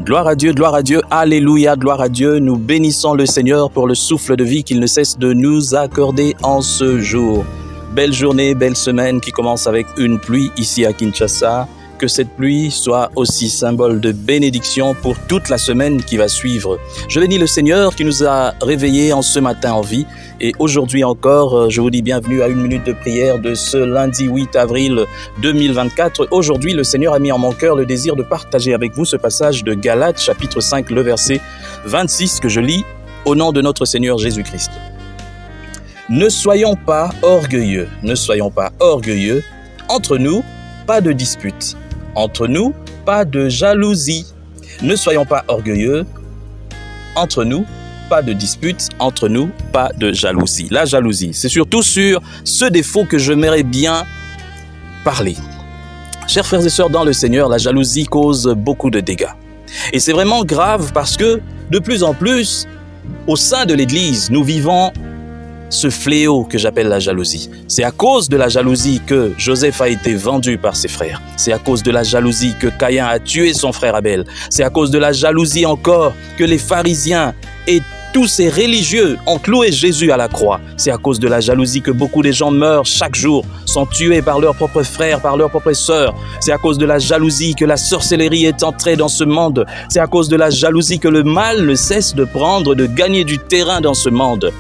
Gloire à Dieu, alléluia, gloire à Dieu. Nous bénissons le Seigneur pour le souffle de vie qu'il ne cesse de nous accorder en ce jour. Belle journée, belle semaine qui commence avec une pluie ici à Kinshasa. Que cette pluie soit aussi symbole de bénédiction pour toute la semaine qui va suivre. Je bénis le Seigneur qui nous a réveillés en ce matin en vie. Et aujourd'hui encore, je vous dis bienvenue à une minute de prière de ce lundi 8 avril 2024. Aujourd'hui, le Seigneur a mis en mon cœur le désir de partager avec vous ce passage de Galates, chapitre 5, le verset 26 que je lis au nom de notre Seigneur Jésus-Christ. Ne soyons pas orgueilleux, entre nous, pas de dispute. Entre nous, pas de jalousie. Ne soyons pas orgueilleux. Entre nous, pas de dispute. Entre nous, pas de jalousie. La jalousie, c'est surtout sur ce défaut que j'aimerais bien parler. Chers frères et sœurs dans le Seigneur, la jalousie cause beaucoup de dégâts. Et c'est vraiment grave parce que de plus en plus, au sein de l'Église, nous vivons ce fléau que j'appelle la jalousie. C'est à cause de la jalousie que Joseph a été vendu par ses frères. C'est à cause de la jalousie que Caïn a tué son frère Abel. C'est à cause de la jalousie encore que les pharisiens et tous ces religieux ont cloué Jésus à la croix. C'est à cause de la jalousie que beaucoup de gens meurent chaque jour, sont tués par leurs propres frères, par leurs propres sœurs. C'est à cause de la jalousie que la sorcellerie est entrée dans ce monde. C'est à cause de la jalousie que le mal ne cesse de prendre, de gagner du terrain dans ce monde.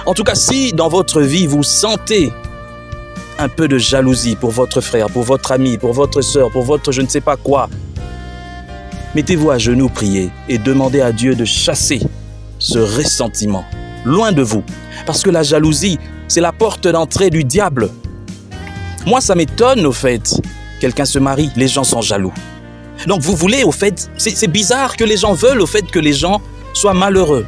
En tout cas, si dans votre vie, vous sentez un peu de jalousie pour votre frère, pour votre ami, pour votre sœur, pour votre je ne sais pas quoi, mettez-vous à genoux, priez et demandez à Dieu de chasser ce ressentiment loin de vous. Parce que la jalousie, c'est la porte d'entrée du diable. Moi, ça m'étonne au fait. Quelqu'un se marie, les gens sont jaloux. Donc vous voulez au fait, c'est bizarre que les gens veulent au fait que les gens soient malheureux.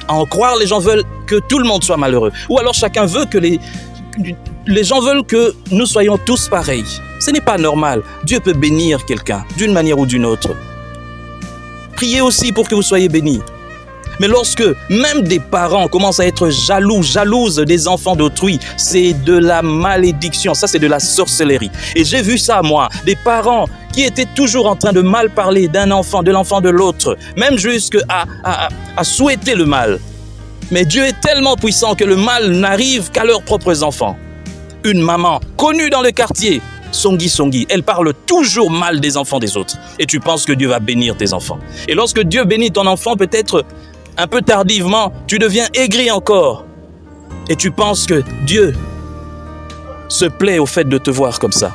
À en croire, les gens veulent que tout le monde soit malheureux. Ou alors chacun veut que les gens veulent que nous soyons tous pareils. Ce n'est pas normal. Dieu peut bénir quelqu'un d'une manière ou d'une autre. Priez aussi pour que vous soyez bénis. Mais lorsque même des parents commencent à être jalouses des enfants d'autrui, c'est de la malédiction, ça c'est de la sorcellerie. Et j'ai vu ça moi, des parents qui étaient toujours en train de mal parler d'un enfant, de l'enfant de l'autre, même jusqu'à souhaiter le mal. Mais Dieu est tellement puissant que le mal n'arrive qu'à leurs propres enfants. Une maman connue dans le quartier, Songi, elle parle toujours mal des enfants des autres. Et tu penses que Dieu va bénir tes enfants. Et lorsque Dieu bénit ton enfant, peut-être un peu tardivement, tu deviens aigri encore. Et tu penses que Dieu se plaît au fait de te voir comme ça.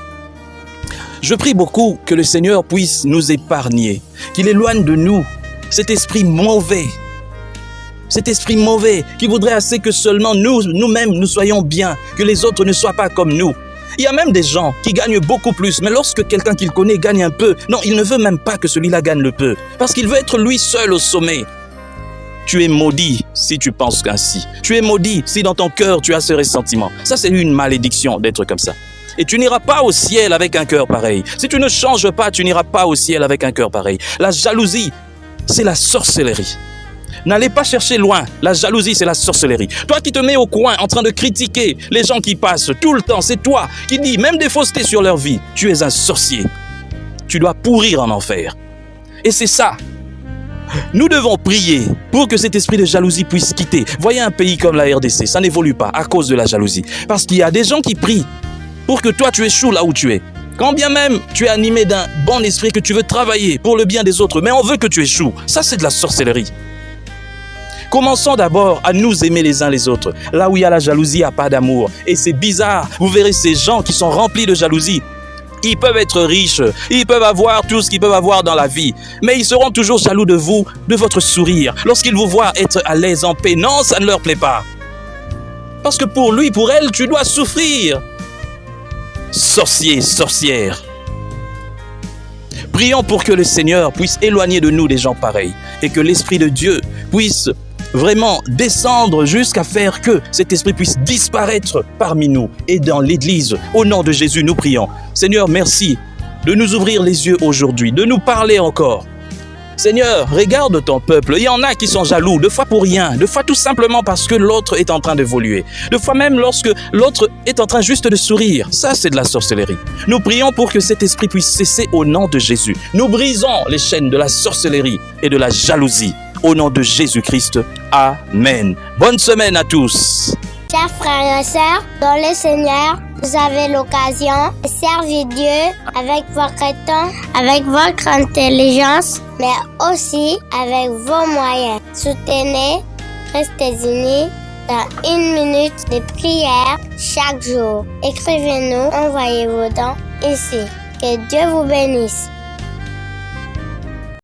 Je prie beaucoup que le Seigneur puisse nous épargner, qu'il éloigne de nous cet esprit mauvais qui voudrait assez que seulement nous-mêmes, nous soyons bien, que les autres ne soient pas comme nous. Il y a même des gens qui gagnent beaucoup plus, mais lorsque quelqu'un qu'il connaît gagne un peu, non, il ne veut même pas que celui-là gagne le peu, parce qu'il veut être lui seul au sommet. Tu es maudit si tu penses ainsi. Tu es maudit si dans ton cœur tu as ce ressentiment. Ça, c'est une malédiction d'être comme ça. Et tu n'iras pas au ciel avec un cœur pareil. Si tu ne changes pas, tu n'iras pas au ciel avec un cœur pareil. La jalousie, c'est la sorcellerie. N'allez pas chercher loin. La jalousie, c'est la sorcellerie. Toi qui te mets au coin en train de critiquer les gens qui passent tout le temps, c'est toi qui dis même des faussetés sur leur vie. Tu es un sorcier. Tu dois pourrir en enfer. Et c'est ça. Nous devons prier pour que cet esprit de jalousie puisse quitter. Voyez un pays comme la RDC, ça n'évolue pas à cause de la jalousie. Parce qu'il y a des gens qui prient pour que toi tu échoues là où tu es. Quand bien même tu es animé d'un bon esprit, que tu veux travailler pour le bien des autres, mais on veut que tu échoues. Ça, c'est de la sorcellerie. Commençons d'abord à nous aimer les uns les autres. Là où il y a la jalousie, il n'y a pas d'amour. Et c'est bizarre, vous verrez ces gens qui sont remplis de jalousie. Ils peuvent être riches, ils peuvent avoir tout ce qu'ils peuvent avoir dans la vie, mais ils seront toujours jaloux de vous, de votre sourire. Lorsqu'ils vous voient être à l'aise, en paix, non, ça ne leur plaît pas. Parce que pour lui, pour elle, tu dois souffrir. Sorcier, sorcière. Prions pour que le Seigneur puisse éloigner de nous des gens pareils et que l'Esprit de Dieu puisse vraiment descendre jusqu'à faire que cet esprit puisse disparaître parmi nous et dans l'Église. Au nom de Jésus, nous prions. Seigneur, merci de nous ouvrir les yeux aujourd'hui, de nous parler encore. Seigneur, regarde ton peuple. Il y en a qui sont jaloux, de fois pour rien, de fois tout simplement parce que l'autre est en train d'évoluer. De fois même lorsque l'autre est en train juste de sourire. Ça, c'est de la sorcellerie. Nous prions pour que cet esprit puisse cesser au nom de Jésus. Nous brisons les chaînes de la sorcellerie et de la jalousie. Au nom de Jésus-Christ. Amen. Bonne semaine à tous. Chers frères et sœurs, dans le Seigneur, vous avez l'occasion de servir Dieu avec votre temps, avec votre intelligence, mais aussi avec vos moyens. Soutenez, restez unis dans 1 minute de prière chaque jour. Écrivez-nous, envoyez vos dons ici. Que Dieu vous bénisse.